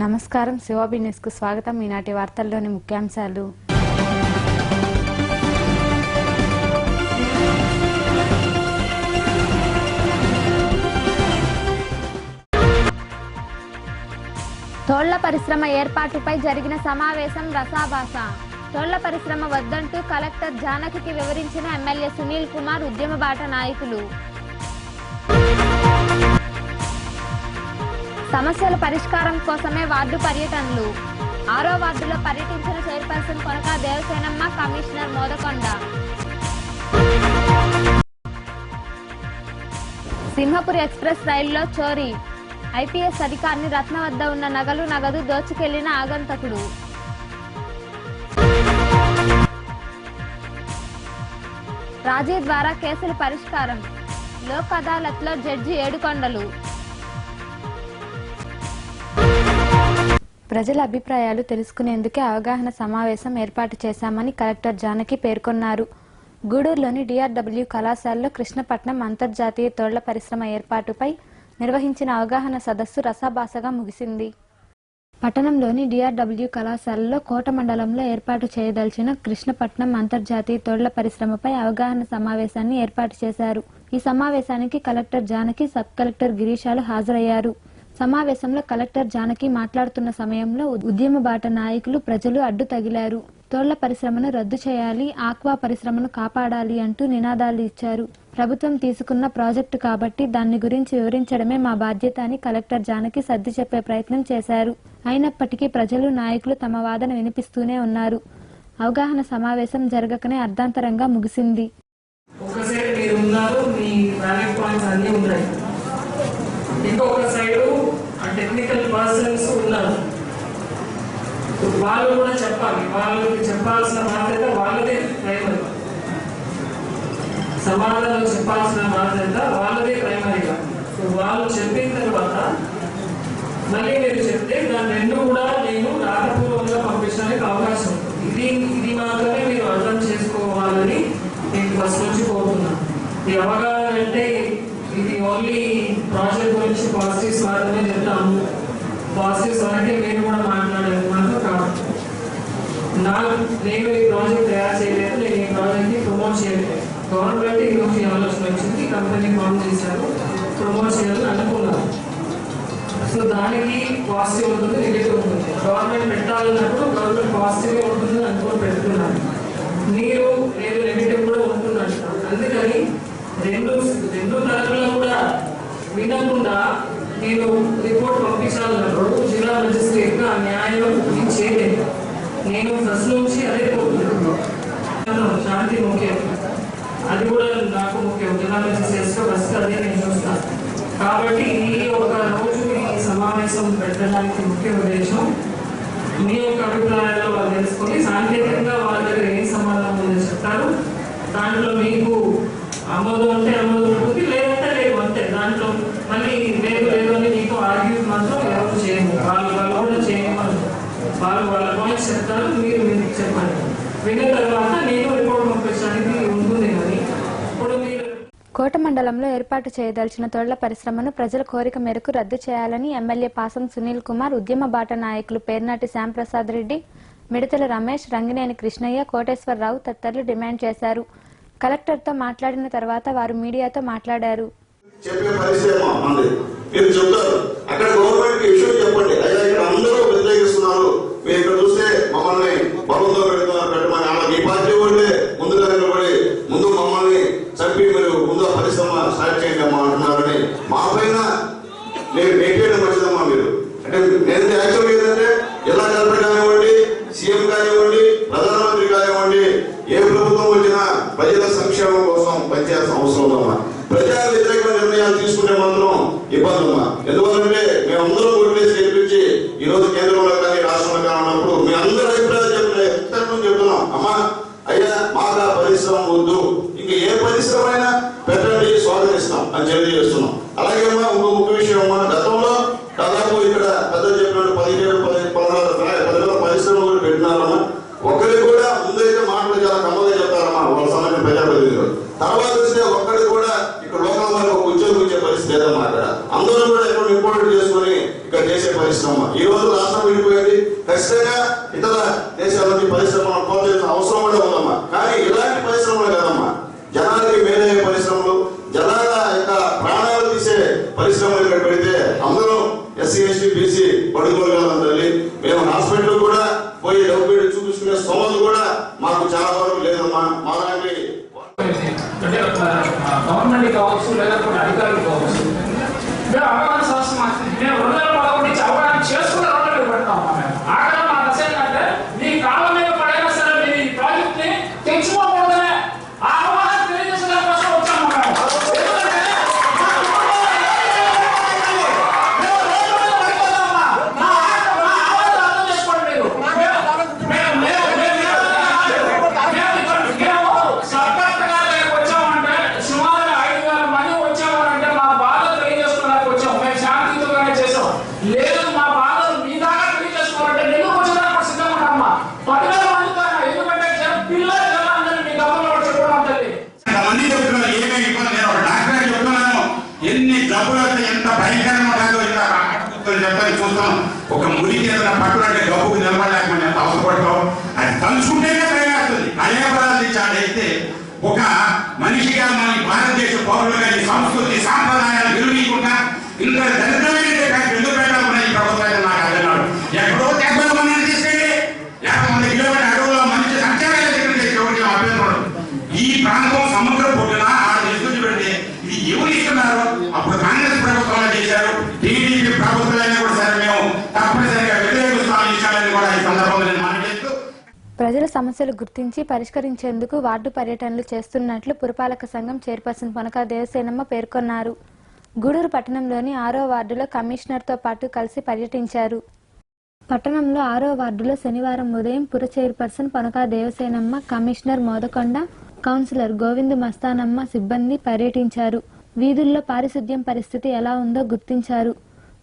నమస్కారం, శివాబి న్యూస్ కు స్వాగతం. ఈనాటి వార్తల్లోని ముఖ్యాంశాలు. తోళ్ల పరిశ్రమ ఏర్పాటుపై జరిగిన సమావేశం రసాభాస. తోళ్ల పరిశ్రమ వద్దంటూ కలెక్టర్ జానకికి వివరించిన ఎమ్మెల్యే సునీల్ కుమార్, ఉద్యమ బాట నాయకులు. సమస్యల పరిష్కారం కోసమే వార్డు పర్యటనలు. 6వ వార్డులో పర్యటించిన chairperson Konaka Devasenamma, commissioner Modakonda. Simhapuri express రైలులో చోరీ. ఐపీఎస్ అధికారిని రత్న వద్ద ఉన్న నగదు దోచుకెళ్లిన ఆగంతకుడు. రాజీ ద్వారా కేసుల పరిష్కారం. లోక్ అదాలత్లో జడ్జి ఏడుకొండలు. ప్రజల అభిప్రాయాలు తెలుసుకునేందుకే అవగాహన సమావేశం ఏర్పాటు చేశామని కలెక్టర్ జానకి పేర్కొన్నారు. గూడూరులోని డిఆర్డబ్ల్యూ కళాశాలలో కృష్ణపట్నం అంతర్జాతీయ తోళ్ల పరిశ్రమ ఏర్పాటుపై నిర్వహించిన అవగాహన సదస్సు రసాభాసగా ముగిసింది. పట్టణంలోని డిఆర్డబ్ల్యూ కళాశాలలో కోట మండలంలో ఏర్పాటు చేయదలిచిన కృష్ణపట్నం అంతర్జాతీయ తోళ్ల పరిశ్రమపై అవగాహన సమావేశాన్ని ఏర్పాటు చేశారు. ఈ సమావేశానికి కలెక్టర్ జానకి, సబ్ కలెక్టర్ గిరీశాలు హాజరయ్యారు. సమావేశంలో కలెక్టర్ జానకి మాట్లాడుతున్న సమయంలో ఉద్యమ బాట నాయకులు, ప్రజలు అడ్డు తగిలారు. తోళ్ల పరిశ్రమను రద్దు చేయాలి, ఆక్వా పరిశ్రమను కాపాడాలి అంటూ నినాదాలు ఇచ్చారు. ప్రభుత్వం తీసుకున్న ప్రాజెక్టు కాబట్టి దాన్ని గురించి వివరించడమే మా బాధ్యత అని కలెక్టర్ జానకి సర్ది చెప్పే ప్రయత్నం చేశారు. అయినప్పటికీ ప్రజలు, నాయకులు తమ వాదన వినిపిస్తూనే ఉన్నారు. అవగాహన సమావేశం జరగకనే అర్ధాంతరంగా ముగిసింది. ఇంకొక సైడు టెక్నికల్ పర్సన్స్ ఉన్నారు, వాళ్ళు కూడా చెప్పాలి. వాళ్ళకి చెప్పాల్సిన బాధ్యత వాళ్ళదే. ప్రైమరీ సమాధానం చెప్పాల్సిన బాధ్యత వాళ్ళదే ప్రైమరీగా. సో వాళ్ళు చెప్పిన తర్వాత మళ్ళీ మీరు చెప్తే దాన్ని రెండు కూడా నేను రాతపూర్వంగా పంపించడానికి అవకాశం ఉంటుంది. ఇది మాత్రమే మీరు అర్థం చేసుకోవాలని నేను ఫస్ట్ నుంచి కోరుతున్నాను. ఈ అవగాహన అంటే ఇది ఓన్లీ ప్రాజెక్ట్ గురించి పాజిటివ్స్ మాత్రమే చెప్తాము. పాజిటివ్స్ వరకే నేను కూడా మాట్లాడేది మాత్రం కాదు. నేను ఈ ప్రాజెక్ట్ తయారు చేయలేదు, నేను ఈ ప్రాజెక్ట్ని ప్రమోట్ చేయలేదు. గవర్నమెంట్ ఈరోజు ఆలోచన వచ్చింది, కంపెనీ ఫామ్ చేశారు, ప్రమోట్ చేయాలని అనుకున్నారు. సో దానికి పాజిటివ్ ఉంటుంది, నెగిటివ్ ఉంటుంది. గవర్నమెంట్ పెట్టాలన్నప్పుడు గవర్నమెంట్ పాజిటివ్గా ఉంటుంది అనుకుని పెడుతున్నారు. మీరు లేదు నెగిటివ్ కూడా ఉంటున్నారు. అందుకని రెండు తరగతుల్లో కూడా వినకుండా నేను రిపోర్ట్ పంపించాలన్నప్పుడు జిల్లా మెజిస్ట్రేట్గా ఆ న్యాయం చేయలేదు. నేను ఫస్ట్ నుంచి అదే కోరుతున్నాను. శాంతి ముఖ్యం, అది కూడా నాకు ముఖ్యం. జిల్లా మెజిస్ట్రేట్స్గా ఫస్ట్ అదే నేను చూస్తాను. కాబట్టి ఈ ఒక రోజు ఈ సమావేశం పెట్టడానికి ముఖ్య ఉద్దేశం మీ యొక్క అభిప్రాయాలు వాళ్ళు తెలుసుకొని సాంకేతికంగా వాళ్ళ దగ్గర ఏం సమాధానం ఉందో చెప్తారు. దాంట్లో మీకు ఆమోదం అంటే ఆమోదం ఉంటుంది, లేదంటే లేదు అంతే. దాంట్లో మళ్ళీ లేదు అని మీకు ఆర్గ్యూ మాత్రం ఎవరు చేయము. వాళ్ళు కూడా చేయమని వాళ్ళ పాయింట్స్ చెప్తారు, మీరు చెప్పండి. విన్న తర్వాత నేను రిపోర్ట్ పంపించడానికి ఉంటుంది. కానీ ఇప్పుడు మీరు కోట మండలంలో ఏర్పాటు చేయదలిచిన తోళ్ల పరిశ్రమను ప్రజల కోరిక మేరకు రద్దు చేయాలని ఎమ్మెల్యే పాసం సునీల్ కుమార్, ఉద్యమ బాట నాయకులు పేర్నాటి శ్యాంప్రసాద్ రెడ్డి, మిడతల రమేష్, రంగినేని కృష్ణయ్య, కోటేశ్వరరావు తదితరులు డిమాండ్ చేశారు. కలెక్టర్తో మాట్లాడిన తర్వాత వారు మీడియాతో మాట్లాడారు. చెప్పే పరిశ్రమ ఉంది, మీరు చెప్తారు అక్కడ గవర్నమెంట్ ఇష్యూ చెప్పండి. అయ్యా ఇక్కడ అందరూ వ్యతిరేకిస్తున్నారు, మీరు ఇక్కడ చూస్తే మమ్మల్ని బలంతో పెట్టమని అలా మీ పార్టీ వాళ్ళే ముందుగా నిలబడి ముందు మమ్మల్ని చంపి మీరు ముందు పరిశ్రమ స్టార్ట్ చేయండి అమ్మా అంటున్నారని మా పైన నేను నెట్టేయడం మంచిదమ్మా. మీరు అంటే నేను యాక్చువల్ ఏంటంటే జిల్లా కలెక్టర్ కానివ్వండి, సీఎం కానివ్వండి, ప్రధానమంత్రి కానివ్వండి, ఏ ప్రభుత్వం వచ్చినా ప్రజల సంక్షేమం కోసం పనిచేయాల్సిన అవసరం ఉందమ్మా. ప్రజా వ్యతిరేక నిర్ణయాలు తీసుకునే మాత్రం ఇబ్బంది ఉందా? ఎందువల్లంటే మేమందరం ఓట్లేసి గెలిపించి ఈ రోజు కేంద్రంలో కానీ రాష్ట్రంలో కానీ ఉన్నప్పుడు మీ అందరూ అభిప్రాయాలు చెప్తున్నాం. అమ్మా అయ్యా మాకు ఆ పరిశ్రమ వద్దు, ఇంక ఏ పరిశ్రమ అయినా పెట్టండి, స్వాగతిస్తాం అని తెలియజేస్తున్నాం. అలాగే అమ్మా ఇంకో ముఖ్య విషయం అమ్మా, గతంలో దాదాపు ఇక్కడ పెద్ద చెప్పినట్టు 17-16 పరిశ్రమలు పెట్టినారమ్మా. ఒకరికి కూడా ముందైతే మాటలు చాలా కమ్మగా చెప్తారమ్మా వాళ్ళ సంబంధించిన ప్రజాప్రతినిధులు. తర్వాత వస్తే ఒక్కడికి కూడా ఇక్కడ లోకల్ వాళ్ళకి ఒక ఉద్యోగం ఇచ్చే పరిస్థితి లేదన్నమాట. అందరూ కూడా ఎక్కడ ఇంపోర్ట్ చేసుకుని ఇక్కడ ఇక్కడ చేసే పరిశ్రమ. ఈ రోజు రాష్ట్రం విడిపోయింది, ఖచ్చితంగా ఇతర దేశాలకి పరిశ్రమలు ప్రోత్సహించిన అవసరం కూడా ఉందమ్మా. కానీ ఇలాంటి పరిశ్రమలు కాదమ్మా, జనాలకి మేలయ్యే పరిశ్రమలు, జనాల యొక్క ప్రాణాలు తీసే పరిశ్రమలు ఇక్కడ పెడితే అందరూ ఎస్సీ ఎస్టీ బీసీ పడుకోగలం తల్లి. మేము హాస్పిటల్ కూడా పోయి డబ్బు చూపించుకునే స్తోమత కూడా మాకు చాలా వరకు లేదమ్మా. మాలాంటి అంటే గవర్నమెంట్ కావచ్చు లేదా కొన్ని అధికారులు కావచ్చు, మేము అవగాహన సంవత్సరం మేము 2011 నుంచి అవగాహన చేసుకున్న 2 పెడతామమ్మా. మేము ఆఖరి మా దశ ఏంటంటే మీ కాళ్ళ మీద పడైనా సరే మీరు ఈ ప్రాజెక్ట్ ని తెచ్చుకోకూడదనే ఆ అవగాహన తెలియజేసే కోసం వచ్చాము మేము. ఒక మురికి ఏదైనా పట్టుకుంటే గబ్బుకు నిలబడలేకపోయినా ఎంత అవసరపడతాం, అది తలుచుకుంటేనే ప్రయాస్తుంది. అదే పదాలు ఇచ్చాడైతే ఒక మనిషిగా మన భారతదేశ పౌరులుగా ఈ సంస్కృతి సాంప్రదాయాలు విలువీయకుండా ఇంత దరిద్రమైన ఎందుకు పెట్టాలన్నా ఈ ప్రభుత్వాన్ని నాకు అర్థనాడు. ఎక్కడో 70 మందిని తీసుకెళ్ళి 50 కిలోమీటర్ అడవుల్లో మనిషి సంచారాలు చేసేవాడికి అభ్యంతరం. ఈ ప్రాంతం సముద్ర పొట్టున ఆడ ఎదుగు పెడితే ఇది ఎవరు ఇస్తున్నారు? అప్పుడు కాంగ్రెస్ ప్రభుత్వంలో చేశారు, టీడీపీ ప్రభుత్వాలైనా కూడా సరే మేము తప్పనిసరిగా వ్యతిరేకిస్తామని కూడా ఈ సందర్భంగా నేను మాట్లాడుతూ ప్రజల సమస్యలు గుర్తించి పరిష్కరించేందుకు వార్డు పర్యటనలు చేస్తున్నట్లు పురపాలక సంఘం చైర్పర్సన్ పొనక దేవసేనమ్మ పేర్కొన్నారు. గూడూరు పట్టణంలోని 6వ వార్డులో కమిషనర్తో పాటు కలిసి పర్యటించారు. పట్టణంలో 6వ వార్డులో శనివారం ఉదయం పుర chairperson Ponaka Devasenamma, commissioner Modakonda, councillor Govindu Mastanamma సిబ్బంది పర్యటించారు. వీధుల్లో పారిశుద్ధ్యం పరిస్థితి ఎలా ఉందో గుర్తించారు.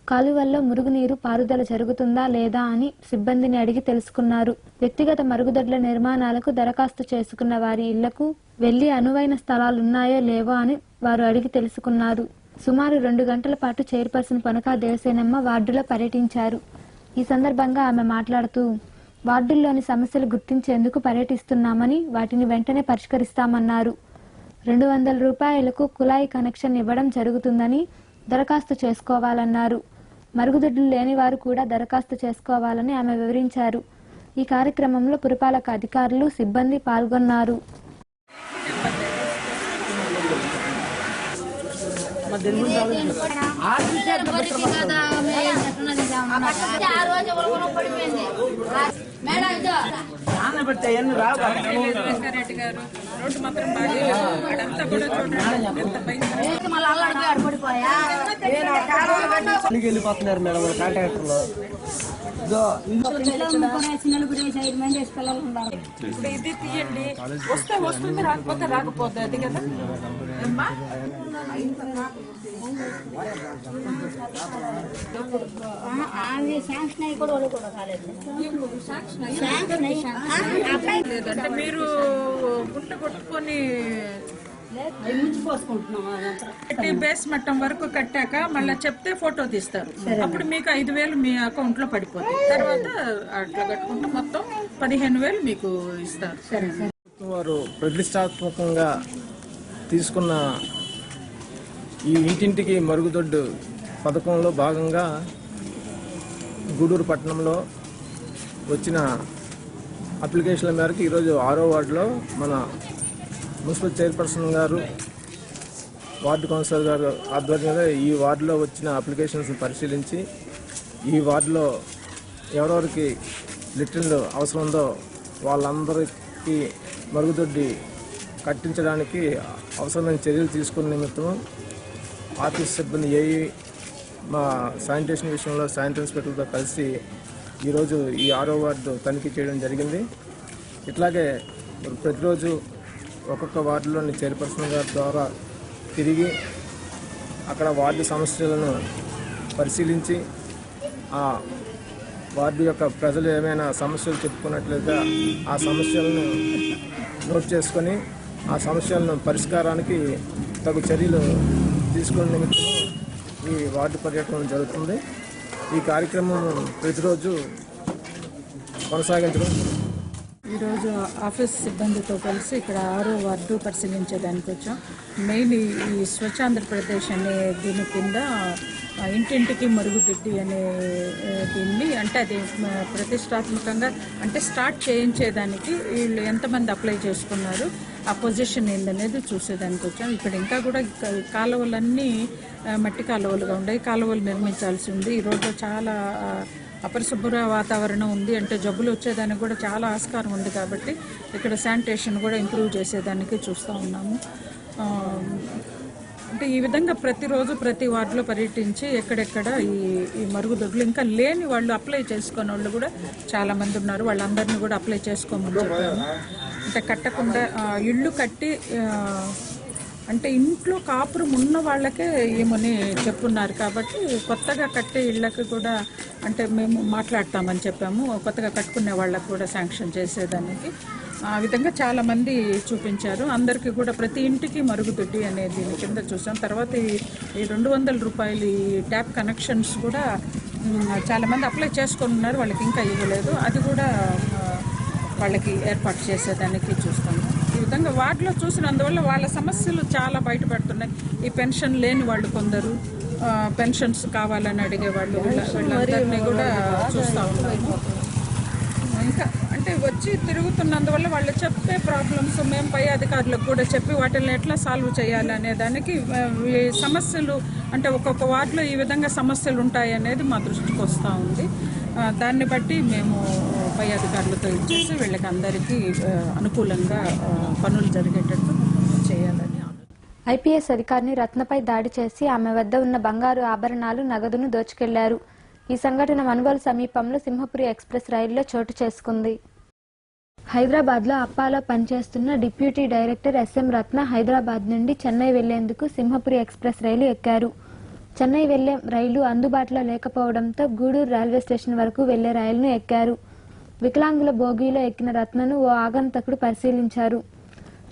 కాలువల్లో మురుగునీరు పారుదల జరుగుతుందా లేదా అని సిబ్బందిని అడిగి తెలుసుకున్నారు. వ్యక్తిగత మరుగుదొడ్ల నిర్మాణాలకు దరఖాస్తు చేసుకున్న వారి ఇళ్లకు వెళ్లి అనువైన స్థలాలున్నాయో లేవో అని వారు అడిగి తెలుసుకున్నారు. సుమారు 2 గంటల పాటు చైర్పర్సన్ పొనక దేవసేనమ్మ వార్డులో పర్యటించారు. ఈ సందర్భంగా ఆమె మాట్లాడుతూ, వార్డుల్లోని సమస్యలు గుర్తించేందుకు పర్యటిస్తున్నామని, వాటిని వెంటనే పరిష్కరిస్తామన్నారు. 200 రూపాయలకు కుళాయి కనెక్షన్ ఇవ్వడం జరుగుతుందని దరఖాస్తు చేసుకోవాలన్నారు. మరుగుదొడ్లు లేని వారు కూడా దరఖాస్తు చేసుకోవాలని ఆమె వివరించారు. ఈ కార్యక్రమంలో పురపాలక అధికారులు, సిబ్బంది పాల్గొన్నారు. వెళ్ళిపోతున్నారు మేడం కాంట్రాక్టర్లు. ఇది తీయండి, వస్తే వస్తుంది, రాకపోతే రాకపోతే అది కదా. లేదంటే మీరు గుంట కొట్టుకొని బేస్ మట్టం వరకు కట్టాక మళ్ళీ చెప్తే ఫోటో తీస్తారు. అప్పుడు మీకు 5,000 మీ అకౌంట్ లో పడిపోతాయి. తర్వాత అట్లా కట్టుకుంటే మొత్తం 15,000 మీకు ఇస్తారు. వారు ప్రతిష్టాత్మకంగా తీసుకున్న ఈ ఇంటింటికి మరుగుదొడ్డు పథకంలో భాగంగా గూడూరు పట్టణంలో వచ్చిన అప్లికేషన్ల మేరకు ఈరోజు 6వ వార్డులో మన మున్సిపల్ చైర్పర్సన్ గారు, వార్డు కౌన్సిలర్ గారు ఆధ్వర్యంలో ఈ వార్డులో వచ్చిన అప్లికేషన్స్ పరిశీలించి ఈ వార్డులో ఎవరెవరికి లిటరల్ అవసరం ఉందో వాళ్ళందరికీ మరుగుదొడ్డి కట్టించడానికి అవసరమైన చర్యలు తీసుకునే నిమిత్తం ఆఫీస్ సిబ్బంది ఏఈ, మా శానిటేషన్ విషయంలో శానిటరీ ఇన్స్పెక్టర్తో కలిసి ఈరోజు ఈ 6వ వార్డు తనిఖీ చేయడం జరిగింది. ఇట్లాగే ప్రతిరోజు ఒక్కొక్క వార్డులోని చైర్పర్సన్ గారి ద్వారా తిరిగి అక్కడ వార్డు సమస్యలను పరిశీలించి ఆ వార్డు యొక్క ప్రజలు ఏమైనా సమస్యలు చెప్పుకున్నట్లయితే ఆ సమస్యలను నోట్ చేసుకొని ఆ సమస్యలను పరిష్కారానికి తగు చర్యలు తీసుకునే నిమిత్తం ఈ వార్డు పర్యటన జరుగుతుంది. ఈ కార్యక్రమం ప్రతిరోజు కొనసాగించడం. ఈరోజు ఆఫీస్ సిబ్బందితో కలిసి ఇక్కడ 6వ వార్డు పరిశీలించేదానికి వచ్చాం. మెయిన్ ఈ స్వచ్ఛ ఆంధ్రప్రదేశ్ అనే దీని కింద ఇంటింటికి మరుగుదొడ్డి అనే దీన్ని అంటే అది ప్రతిష్టాత్మకంగా అంటే స్టార్ట్ చేయించేదానికి వీళ్ళు ఎంతమంది అప్లై చేసుకున్నారు, ఆ పొజిషన్ ఏందనేది చూసేదానికి వచ్చాం. ఇక్కడ ఇంకా కూడా కాలువలన్నీ మట్టి కాలువలుగా ఉన్నాయి, కాలువలు నిర్మించాల్సి ఉంది. ఈ రోజు చాలా అపరిశుభ్ర వాతావరణం ఉంది, అంటే జబ్బులు వచ్చేదానికి కూడా చాలా ఆస్కారం ఉంది. కాబట్టి ఇక్కడ శానిటేషన్ కూడా ఇంప్రూవ్ చేసేదానికి చూస్తూ ఉన్నాము. అంటే ఈ విధంగా ప్రతిరోజు ప్రతి వార్డులో పర్యటించి ఎక్కడెక్కడ ఈ మరుగుదొడ్లు ఇంకా లేని వాళ్ళు అప్లై చేసుకునే వాళ్ళు కూడా చాలామంది ఉన్నారు. వాళ్ళందరినీ కూడా అప్లై చేసుకోమని చెప్పాము. అంటే కట్టకుండా ఇళ్ళు కట్టి అంటే ఇంట్లో కాపురం ఉన్న వాళ్ళకే ఏమని చెప్పున్నారు. కాబట్టి కొత్తగా కట్టే ఇళ్ళకి కూడా అంటే మేము మాట్లాడతామని చెప్పాము. కొత్తగా కట్టుకునే వాళ్ళకు కూడా శాంక్షన్ చేసేదానికి ఆ విధంగా చాలామంది చూపించారు. అందరికీ కూడా ప్రతి ఇంటికి మరుగుదొడ్డి అనే దీని కింద చూసాం. తర్వాత ఈ 200 రూపాయలు ఈ ట్యాప్ కనెక్షన్స్ కూడా చాలామంది అప్లై చేసుకొని ఉన్నారు, వాళ్ళకి ఇంకా ఇవ్వలేదు. అది కూడా వాళ్ళకి ఏర్పాటు చేసేదానికి చూస్తాము. ఈ విధంగా వార్డులో చూసినందువల్ల వాళ్ళ సమస్యలు చాలా బయటపడుతున్నాయి. ఈ పెన్షన్ లేని వాళ్ళు కొందరు, పెన్షన్స్ కావాలని అడిగేవాళ్ళు, వీళ్ళందరినీ కూడా చూస్తూ ఉన్నాము. ఇంకా అంటే వచ్చి తిరుగుతున్నందువల్ల వాళ్ళు చెప్పే ప్రాబ్లమ్స్ మేము పై అధికారులకు కూడా చెప్పి వాటిని ఎట్లా సాల్వ్ చేయాలి అనే దానికి ఈ సమస్యలు అంటే ఒక్కొక్క వార్డులో ఈ విధంగా సమస్యలు ఉంటాయి అనేది మా దృష్టికి వస్తూ ఉంది. దాన్ని బట్టి మేము పై అధికారులతో ఇచ్చేసి వీళ్ళకి అందరికీ అనుకూలంగా పనులు జరిగేటట్టు చేయాలని. ఐపీఎస్ అధికారిని రత్నపై దాడి చేసి ఆమె వద్ద ఉన్న బంగారు ఆభరణాలు, నగదును దోచుకెళ్లారు. ఈ సంఘటన మనుగోలు సమీపంలో సింహపురి ఎక్స్ప్రెస్ రైలులో చోటు చేసుకుంది. హైదరాబాద్లో అప్పాలో పనిచేస్తున్న డిప్యూటీ డైరెక్టర్ ఎస్ఎం రత్న హైదరాబాద్ నుండి చెన్నై వెళ్లేందుకు సింహపురి ఎక్స్ప్రెస్ రైలు ఎక్కారు. చెన్నై వెళ్లే రైలు అందుబాటులో లేకపోవడంతో గూడూరు రైల్వే స్టేషన్ వరకు వెళ్లే రైలును ఎక్కారు. వికలాంగుల బోగీలో ఎక్కిన రత్నను ఓ ఆగంతకుడు పరిశీలించారు.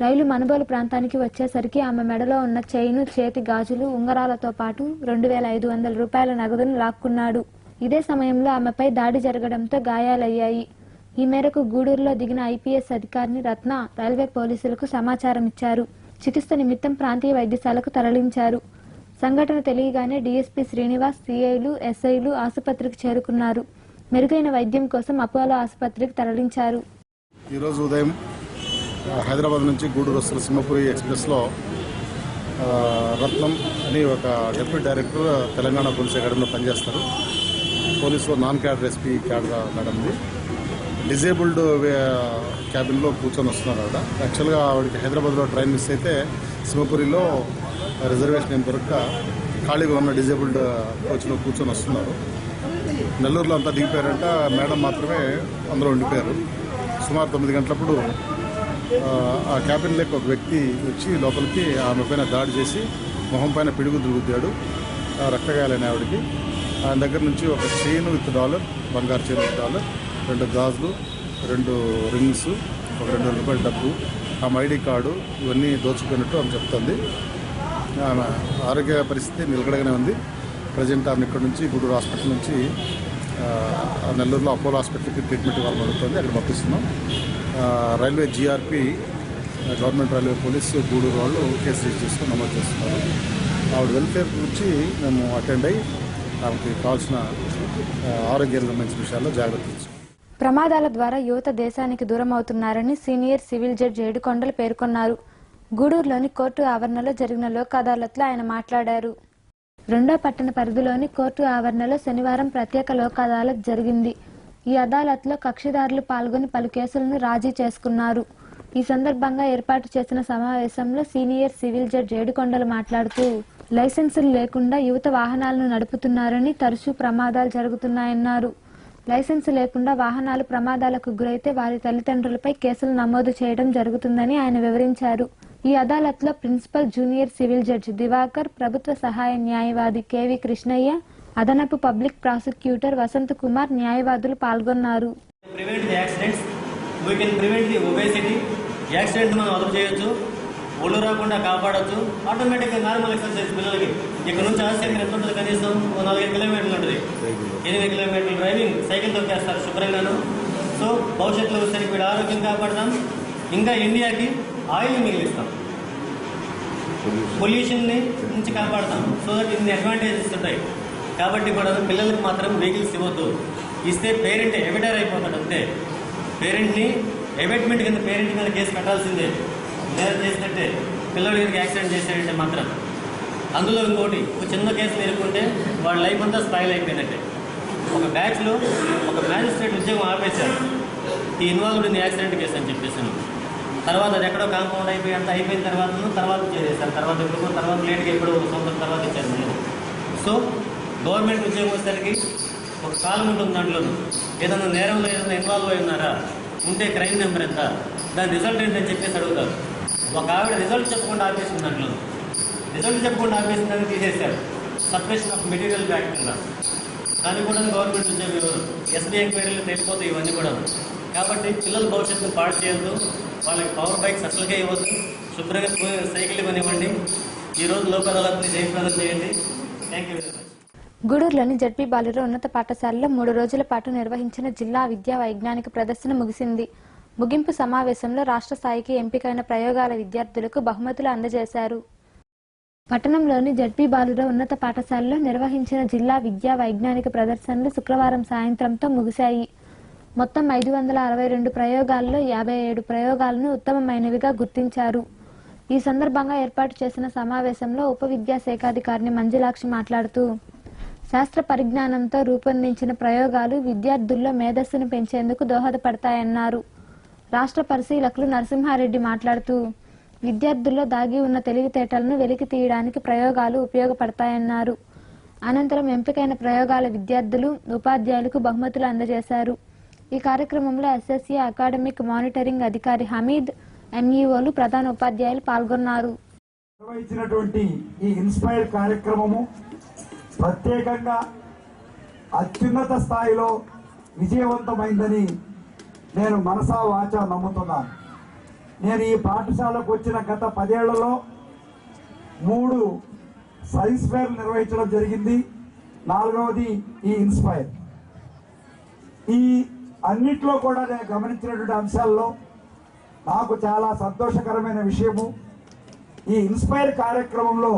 రైలు మనుగోలు ప్రాంతానికి వచ్చేసరికి ఆమె మెడలో ఉన్న చైను, చేతి గాజులు, ఉంగరాలతో పాటు 2500 రూపాయల నగదును లాక్కున్నాడు. ఇదే సమయంలో ఆమెపై దాడి జరగడంతో గాయాలయ్యాయి. ఈ మేరకు గూడూరులో దిగిన ఐపీఎస్ అధికారిని రత్న రైల్వే పోలీసులకు సమాచారం ఇచ్చారు. చికిత్స నిమిత్తం ప్రాంతీయ వైద్యశాలకు తరలించారు. సంఘటన తెలియగానే డీఎస్పీ శ్రీనివాస్, సీఐలు, ఎస్ఐలు ఆసుపత్రికి చేరుకున్నారు. మెరుగైన వైద్యం కోసం అపోలో ఆసుపత్రికి తరలించారు. ఈరోజు ఉదయం హైదరాబాద్ నుంచి గూడూరు వస్తున్న సింహపురి ఎక్స్ప్రెస్లో రత్నం అని ఒక డెప్యూటీ డైరెక్టర్ తెలంగాణ పోలీస్ అకాడమీలో పనిచేస్తారు. పోలీసులో నాన్ క్యాడర్ ఎస్పీ క్యాడర్ మేడంది. డిజేబుల్డ్ క్యాబిన్లో కూర్చొని వస్తున్నారు ఆవిడ. యాక్చువల్గా ఆవిడకి హైదరాబాద్లో ట్రైన్ మిస్ అయితే సింహపురిలో రిజర్వేషన్ ఏం దొరక్క ఖాళీగా ఉన్న డిజేబుల్డ్ కోచ్లో కూర్చొని వస్తున్నారు. నెల్లూరులో అంతా దిగిపోయారంట, మేడం మాత్రమే అందులో ఉండిపోయారు. సుమారు 9 గంటలప్పుడు ఆ క్యాబిన్లోకి ఒక వ్యక్తి వచ్చి లోపలికి ఆమె పైన దాడి చేసి మొహం పైన పిడుగుద్దులు గుద్దాడు. రక్తగాయాలైన ఆవిడకి. ఆయన దగ్గర నుంచి ఒక చైన్ విత్ డాలర్, బంగారు చైన్ విత్ డాలర్, 2 గాజులు, 2 రింగ్స్, ఒక 200 రూపాయల డబ్బు, ఆమె ఐడి కార్డు ఇవన్నీ దోచుకున్నట్టు ఆమె చెప్తుంది. ఆమె ఆరోగ్య పరిస్థితి నిలకడగానే ఉంది. ప్రజెంట్ ఆమె ఇక్కడ నుంచి గూడూరు హాస్పిటల్ నుంచి నెల్లూరులో అపోలో హాస్పిటల్కి ట్రీట్మెంట్ ఇవ్వాలని అడుగుతుంది. అక్కడ పంపిస్తున్నాం. Railway GRP, government railway police Gudur వాళ్ళు కేసు రిజిస్టర్ చేసుకుని నమోదు చేస్తున్నారు. ఆవిడ వెల్ఫేర్ గురించి మేము అటెండ్ అయ్యి ఆమెకి కావాల్సిన ఆరోగ్యానికి సంబంధించిన విషయాల్లో జాగ్రత్త తీసుకుంటాం. ప్రమాదాల ద్వారా యువత దేశానికి దూరం అవుతున్నారని సీనియర్ సివిల్ జడ్జి ఏడుకొండలు పేర్కొన్నారు. గూడూరులోని కోర్టు ఆవరణలో జరిగిన లోక్ అదాలత్లో ఆయన మాట్లాడారు. 2వ పట్టణ పరిధిలోని కోర్టు ఆవరణలో శనివారం ప్రత్యేక లోక్ అదాలత్ జరిగింది. ఈ అదాలత్లో కక్షిదారులు పాల్గొని పలు కేసులను రాజీ చేసుకున్నారు. ఈ సందర్భంగా ఏర్పాటు చేసిన సమావేశంలో సీనియర్ సివిల్ జడ్జి ఏడుకొండలు మాట్లాడుతూ లైసెన్సులు లేకుండా యువత వాహనాలను నడుపుతున్నారని, తరచూ ప్రమాదాలు జరుగుతున్నాయన్నారు. లైసెన్సు లేకుండా వాహనాలు ప్రమాదాలకు గురైతే వారి తల్లిదండ్రులపై కేసులు నమోదు చేయడం జరుగుతుందని ఆయన వివరించారు. ఈ అదాలత్లో principal junior civil judge Divakar, ప్రభుత్వ సహాయ న్యాయవాది కేవి కృష్ణయ్య, అదనపు పబ్లిక్ ప్రాసిక్యూటర్ వసంత్ కుమార్, న్యాయవాదులు పాల్గొన్నారు. యాక్సిడెంట్ మనం అదుపు చేయొచ్చు, ఒళ్ళు రాకుండా కాపాడచ్చు. ఆటోమేటిక్గా నార్మల్ ఎక్సర్సైజ్ పిల్లలకి ఇక్కడ నుంచి ఆశ్చర్యం ఎంత ఉంటుంది, కనీసం 4-5 కిలోమీటర్లు ఉంటుంది. 8 కిలోమీటర్లు డ్రైవింగ్ సైకిల్ తొక్కేస్తారు శుభ్రంగాను. సో భవిష్యత్తులో వచ్చేసరికి వీడు ఆరోగ్యం కాపాడదాం, ఇంకా ఇండియాకి ఆయిల్ మిగిలిస్తాం, పొల్యూషన్ని నుంచి కాపాడతాం. సో దట్ ఇన్ని అడ్వాంటేజెస్ ఉంటాయి. కాబట్టి కూడా పిల్లలకు మాత్రం వెహికల్స్ ఇవ్వద్దు. ఇస్తే పేరెంట్ ఎవిటర్ అయిపోతాడు అంతే. పేరెంట్ని ఎవిట్మెంట్ కింద పేరెంట్ మీద కేసు పెట్టాల్సిందే. నేరం చేసినట్టే పిల్లలు కనుక యాక్సిడెంట్ చేశాడంటే మాత్రం. అందులో ఇంకోటి ఒక చిన్న కేసు నేర్చుకుంటే వాళ్ళ లైఫ్ అంతా స్పాయిల్ అయిపోయినట్టే. ఒక బ్యాచ్లో ఒక మ్యాజిస్ట్రేట్ ఉద్యోగం ఆపేశారు, ఈ ఇన్వాల్వ్డ్ ఇన్ యాక్సిడెంట్ కేసు అని చెప్పేసాను. తర్వాత అది ఎక్కడో కాంపౌండ్ అయిపోయి అంతా అయిపోయిన తర్వాత చేసేసారు. తర్వాత లేట్గా ఎప్పుడో ఒక సంవత్సరం తర్వాత ఇచ్చారు. సో గవర్నమెంట్ ఉద్యోగం వచ్చేసరికి ఒక కాలం ఉంటుంది. దాంట్లో ఏదైనా నేరంలో ఏదైనా ఇన్వాల్వ్ అయి ఉన్నారా, ఉంటే క్రైమ్ నెంబర్ ఎంత, దాని రిజల్ట్ ఏంటని చెప్పేసి అడుగుతారు. ఒక ఆవిడ రిజల్ట్ చెప్పకుండా ఆపేసింది. దాంట్లో రిజల్ట్ చెప్పకుండా ఆపేసిన దాన్ని తీసేశారు, సప్రెషన్ ఆఫ్ మెటీరియల్ యాక్ట్ కింద. దాన్ని కూడా గవర్నమెంట్ ఉద్యోగం ఇవ్వరు. ఎస్బీ ఎంక్వైరీలు తెలిసిపోతాయి ఇవన్నీ కూడా. కాబట్టి పిల్లల భవిష్యత్తును పాడు చేయొద్దు, వాళ్ళకి పవర్ బైక్స్ అసలుకే ఇవ్వద్దు, శుభ్రంగా సైకిల్ ఇవ్వనివ్వండి. ఈరోజు లోక్ అదాలత్ని జయప్రదం చేయండి. Thank you very much. గూడూరులోని జడ్పీ బాలుర ఉన్నత పాఠశాలలో 3 రోజుల పాటు నిర్వహించిన జిల్లా విద్యా వైజ్ఞానిక ప్రదర్శన ముగిసింది. ముగింపు సమావేశంలో రాష్ట్ర స్థాయికి ఎంపికైన ప్రయోగాల విద్యార్థులకు బహుమతులు అందజేశారు. పట్టణంలోని జడ్పీ బాలుర ఉన్నత పాఠశాలలో నిర్వహించిన జిల్లా విద్యా వైజ్ఞానిక ప్రదర్శనలు శుక్రవారం సాయంత్రంతో ముగిశాయి. మొత్తం 562 ప్రయోగాల్లో 57 ప్రయోగాలను ఉత్తమమైనవిగా గుర్తించారు. ఈ సందర్భంగా ఏర్పాటు చేసిన సమావేశంలో ఉప విద్యాశాఖాధికారిని మంజులాక్షి మాట్లాడుతూ, శాస్త్ర పరిజ్ఞానంతో రూపొందించిన ప్రయోగాలు విద్యార్థుల్లో మేధస్సును పెంచేందుకు దోహదపడతాయన్నారు. రాష్ట్ర పరిశీలకులు నరసింహారెడ్డి మాట్లాడుతూ, విద్యార్థుల్లో దాగి ఉన్న తెలివితేటలను వెలికి తీయడానికి ప్రయోగాలు ఉపయోగపడతాయన్నారు. అనంతరం ఎంపికైన ప్రయోగాల విద్యార్థులు, ఉపాధ్యాయులకు బహుమతులు అందజేశారు. ఈ కార్యక్రమంలో ఎస్ఎస్ఏ అకాడమిక్ మానిటరింగ్ అధికారి హమీద్, ఎంఈఓలు, ప్రధాన ఉపాధ్యాయులు పాల్గొన్నారు. నిర్వహించినటువంటి ఈ ఇన్స్పైర్ కార్యక్రమము ప్రత్యేకంగా అత్యున్నత స్థాయిలో విజయవంతమైందని నేను మనసా వాచా నమ్ముతున్నాను. నేను ఈ పాఠశాలకు వచ్చిన గత 10 ఏళ్లలో 3 సైన్స్ ఫేర్లు నిర్వహించడం జరిగింది. 4వది ఈ ఇన్స్పైర్. ఈ అన్నిట్లో కూడా నేను గమనించినటువంటి అంశాల్లో నాకు చాలా సంతోషకరమైన విషయము, ఈ ఇన్స్పైర్ కార్యక్రమంలో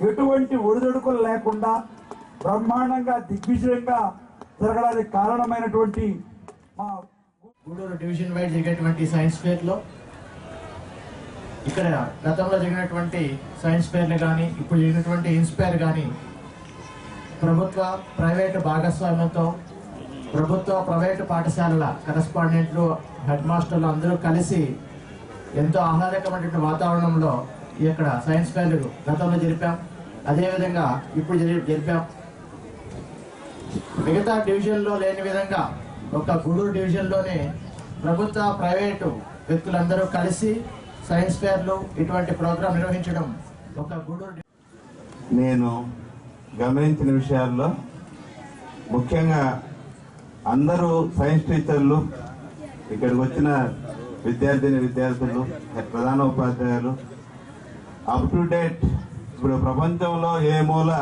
ఎటువంటి ఒడిదొడుకులు లేకుండా బ్రహ్మాండంగా దిగ్విజయంగా జరగడానికి కారణమైనటువంటి మా గూడూరు డివిజన్ వైడ్ జరిగేటువంటి సైన్స్ ఫేర్లో ఇక్కడ గతంలో జరిగినటువంటి సైన్స్ ఫేర్లు కానీ ఇప్పుడు జరిగినటువంటి ఇన్స్పైర్ కానీ ప్రభుత్వ ప్రైవేటు భాగస్వామ్యంతో ప్రభుత్వ ప్రైవేటు పాఠశాలల కరెస్పాండెంట్లు, హెడ్ మాస్టర్లు అందరూ కలిసి ఎంతో ఆహ్లాదకరమైనటువంటి వాతావరణంలో ఇక్కడ సైన్స్ ఫేర్లు గతంలో జరిపాం. అదేవిధంగా ఇప్పుడు జరిపాం. మిగతా డివిజన్లో లేని విధంగా ఒక గూడూరు డివిజన్లోనే ప్రభుత్వ ప్రైవేటు వ్యక్తులందరూ కలిసి సైన్స్ ఫేర్లు ఇటువంటి ప్రోగ్రాం నిర్వహించడం ఒక గూడూరు. నేను గమనించిన విషయాల్లో ముఖ్యంగా అందరూ సైన్స్ టీచర్లు, ఇక్కడికి వచ్చిన విద్యార్థులు, ప్రధాన ఉపాధ్యాయులు అప్ టు డేట్, ఇప్పుడు ప్రపంచంలో ఏ మూల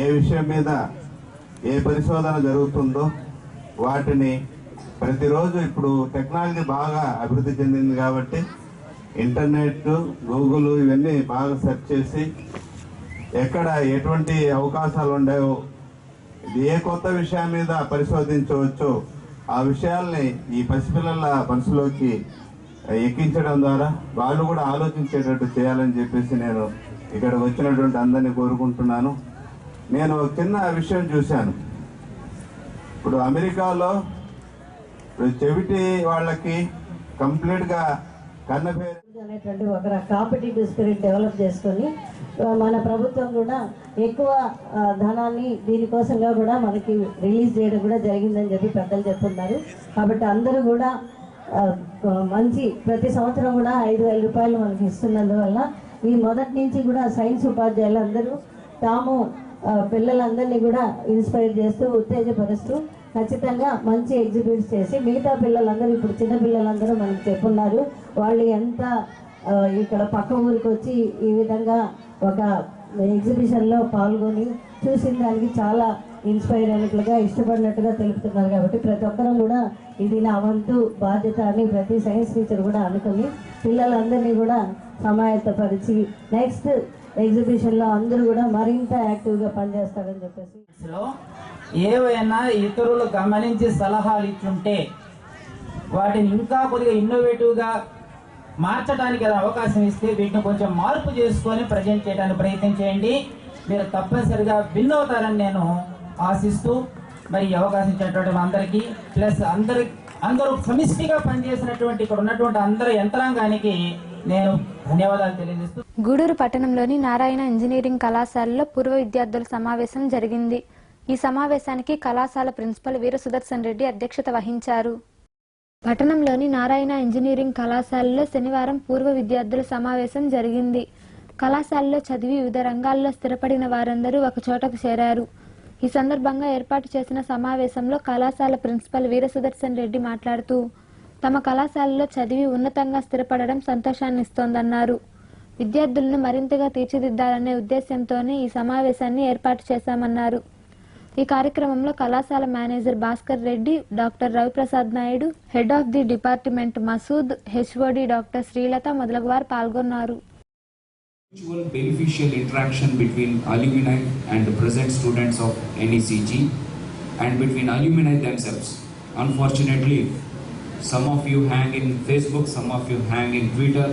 ఏ విషయం మీద ఏ పరిశోధన జరుగుతుందో వాటిని ప్రతిరోజు, ఇప్పుడు టెక్నాలజీ బాగా అభివృద్ధి చెందింది కాబట్టి ఇంటర్నెట్, గూగుల్ ఇవన్నీ బాగా సెర్చ్ చేసి ఎక్కడ ఎటువంటి అవకాశాలు ఉన్నాయో, ఏ కొత్త విషయం మీద పరిశోధించవచ్చో ఆ విషయాల్ని ఈ పసిపిల్లల మనసులోకి ఎక్కించడం ద్వారా వాళ్ళు కూడా ఆలోచించేటట్టు చేయాలని చెప్పేసి నేను ఇక్కడ వచ్చినటువంటి అందరినీ కోరుకుంటున్నాను. నేను ఒక చిన్న విషయం చూశాను. ఇప్పుడు అమెరికాలో చెవిటి వాళ్ళకి కంప్లీట్గా కన్నపేరు అనేటువంటి ఒక కాంపిటేటివ్ స్పిరిట్ డెవలప్ చేసుకొని మన ప్రభుత్వం కూడా ఎక్కువ ధనాన్ని దీనికోసంగా కూడా మనకి రిలీజ్ చేయడం కూడా జరిగిందని చెప్పి పెద్దలు చెప్తున్నారు. కాబట్టి అందరూ కూడా మంచి ప్రతి సంవత్సరం కూడా 5,000 రూపాయలు మనకి ఇస్తున్నందువల్ల ఈ మొదటి నుంచి కూడా సైన్స్ ఉపాధ్యాయులు అందరూ తాము పిల్లలందరినీ కూడా ఇన్స్పైర్ చేస్తూ ఉత్తేజపరుస్తూ ఖచ్చితంగా మంచి ఎగ్జిబిట్స్ చేసి మిగతా పిల్లలందరూ, ఇప్పుడు చిన్న పిల్లలందరూ మనకి చెప్పున్నారు, వాళ్ళు ఎంత ఇక్కడ పక్క ఊరికి వచ్చి ఈ విధంగా ఒక ఎగ్జిబిషన్లో పాల్గొని చూసిన దానికి చాలా ఇన్స్పైర్ అయినట్లుగా ఇష్టపడినట్టుగా తెలుపుతున్నారు. కాబట్టి ప్రతి ఒక్కరూ కూడా ఇది నా వంతు బాధ్యత అని ప్రతి సైన్స్ టీచర్ కూడా అనుకుని పిల్లలందరినీ కూడా సమాయత్తపరిచి నెక్స్ట్ ఎగ్జిబిషన్లో అందరూ కూడా మరింత యాక్టివ్గా పనిచేస్తారని చెప్పేసి ఏవైనా ఇతరులు గమనించి సలహాలు ఇచ్చుంటే వాటిని ఇంకా కొద్దిగా ఇన్నోవేటివ్గా మార్చడానికి అవకాశం ఇస్తే వీటిని కొంచెం మార్పు చేసుకొని ప్రజెంట్ చేయడానికి ప్రయత్నం చేయండి. మీరు తప్పనిసరిగా విన్ అవుతారని నేను ఆశిస్తూ మరి అవకాశం ఇచ్చినటువంటి అందరికీ ప్లస్ అందరూ సమిష్టిగా పనిచేసినటువంటి ఇక్కడ ఉన్నటువంటి అందరి యంత్రాంగానికి నేను ధన్యవాదాలు తెలియజేస్తూ గూడూరు పట్టణంలోని నారాయణ ఇంజనీరింగ్ కళాశాలలో పూర్వ విద్యార్థుల సమావేశం జరిగింది. ఈ సమావేశానికి కళాశాల ప్రిన్సిపల్ వీర సుదర్శన్ రెడ్డి అధ్యక్షత వహించారు. పట్టణంలోని నారాయణ ఇంజనీరింగ్ కళాశాలలో శనివారం పూర్వ విద్యార్థుల సమావేశం జరిగింది. కళాశాలలో చదివి వివిధ రంగాల్లో స్థిరపడిన వారందరూ ఒక చోటకు చేరారు. ఈ సందర్భంగా ఏర్పాటు చేసిన సమావేశంలో కళాశాల ప్రిన్సిపల్ వీర సుదర్శన్ రెడ్డి మాట్లాడుతూ తమ కళాశాలలో చదివి ఉన్నతంగా స్థిరపడడం సంతోషాన్ని ఇస్తోందన్నారు. విద్యార్థులను మరింతగా తీర్చిదిద్దాలనే ఉద్దేశంతోనే ఈ సమావేశాన్ని ఏర్పాటు చేశామన్నారు. ఈ కార్యక్రమంలో కళాశాల manager Bhaskar Reddy, doctor Raviprasad Naidu, head of the department Masood, HOD doctor Srilatha మొదలగు వారు పాల్గొన్నారు. Mutual beneficial interaction between alumni and the present students of NECG and between alumni themselves. Unfortunately, some of you hang in Facebook, some of you hang in Twitter,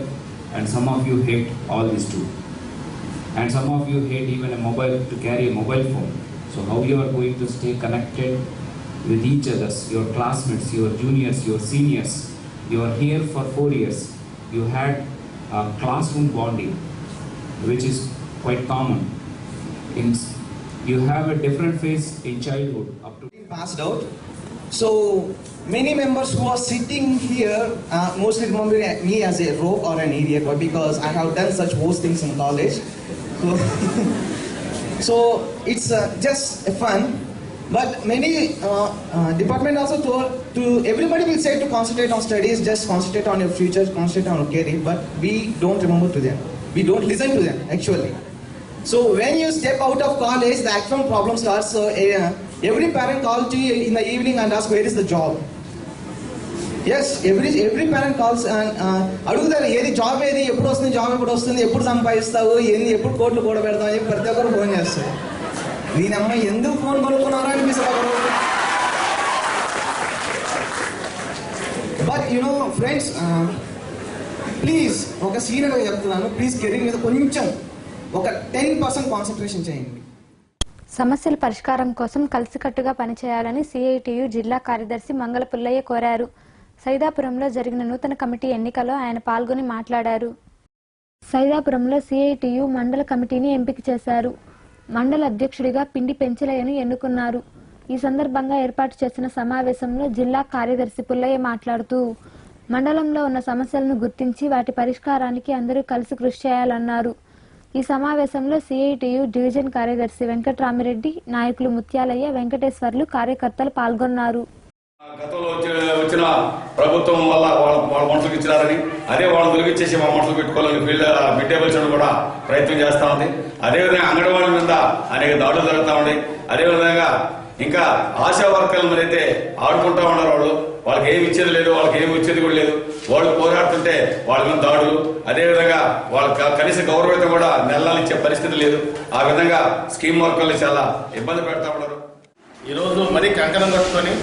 and some of you hate all these too. And some of you hate even to carry a mobile phone. So how you are going to stay connected with each other, your classmates, your juniors, your seniors. You are here for 4 years. You had a classroom bonding, which is quite common. You have a different phase in childhood up to passed out. So many members who are sitting here mostly remember me as a rogue or an idiot, because I have done such worse things in college. So it's just fun. But many department also told to everybody will say to concentrate on studies, just concentrate on your future, concentrate on your career. But we don't remember to them. We don't listen to them actually. So when you step out of college, the actual problem starts. So every parent calls to you in the evening and asks, where is the job? Yes, every parent calls and అడుగుతారు ఏది job, ఏది ఎప్పుడు వస్తుంది, job ఎప్పుడు వస్తుంది, ఎప్పుడు సంపాదిస్తావు, ఏంది ఎప్పుడు కోట్లు కూడా పెడతావు అని ప్రతి ఒక్కరు ఫోన్ చేస్తారు. దీనమ్మ ఎందుకు ఫోన్ కొనుక్కున్నారా అనిపిస్తారు. బట్ యునో ఫ్రెండ్స్, ప్లీజ్ ఒక సీనియర్గా చెప్తున్నాను, ప్లీజ్ కెరీర్ మీద కొంచెం ఒక 10% కాన్సన్ట్రేషన్ చేయండి. సమస్యల పరిష్కారం కోసం కలిసికట్టుగా పనిచేయాలని సిఐటియు జిల్లా కార్యదర్శి మంగళ పుల్లయ్య కోరారు. సైదాపురంలో జరిగిన నూతన కమిటీ ఎన్నికలో ఆయన పాల్గొని మాట్లాడారు. సైదాపురంలో సిఐటియు మండల కమిటీని ఎంపిక చేశారు. మండల అధ్యక్షుడిగా పిండి పెంచలయ్యను ఎన్నుకున్నారు. ఈ సందర్భంగా ఏర్పాటు చేసిన సమావేశంలో జిల్లా కార్యదర్శి పుల్లయ్య మాట్లాడుతూ మండలంలో ఉన్న సమస్యలను గుర్తించి వాటి పరిష్కారానికి అందరూ కలిసి కృషి చేయాలన్నారు. ఈ సమావేశంలో సిఐటియు డివిజన్ కార్యదర్శి వెంకట్రామిరెడ్డి, నాయకులు ముత్యాలయ్య, వెంకటేశ్వర్లు, కార్యకర్తలు పాల్గొన్నారు. గతంలో వచ్చిన ప్రభుత్వం వల్ల వాళ్ళ మనుషులకు ఇచ్చినారని, అదే వాళ్ళని తొలగించేసి మా మనుషులు పెట్టుకోవాలని మిడ్ డే మీల్స్ కూడా ప్రయత్నం చేస్తా ఉంది. అదేవిధంగా అంగన్వాడీ మీద అనేక దాడులు జరుగుతూ ఉన్నాయి. అదేవిధంగా ఇంకా ఆశా వర్కర్ల మీద అయితే ఆడుకుంటా ఉన్నారు. వాళ్ళకి ఏమి ఇచ్చేది లేదు, వాళ్ళకి ఏమి వచ్చేది కూడా లేదు. వాళ్ళు పోరాడుతుంటే వాళ్ళ మీద దాడులు, అదేవిధంగా వాళ్ళకి కనీస గౌరవం కూడా నెలలు ఇచ్చే పరిస్థితి లేదు. ఆ విధంగా స్కీమ్ వర్కర్లు చాలా ఇబ్బంది పెడతా ఉన్నారు. ఈరోజు మరీ కంకణం కట్టుకొని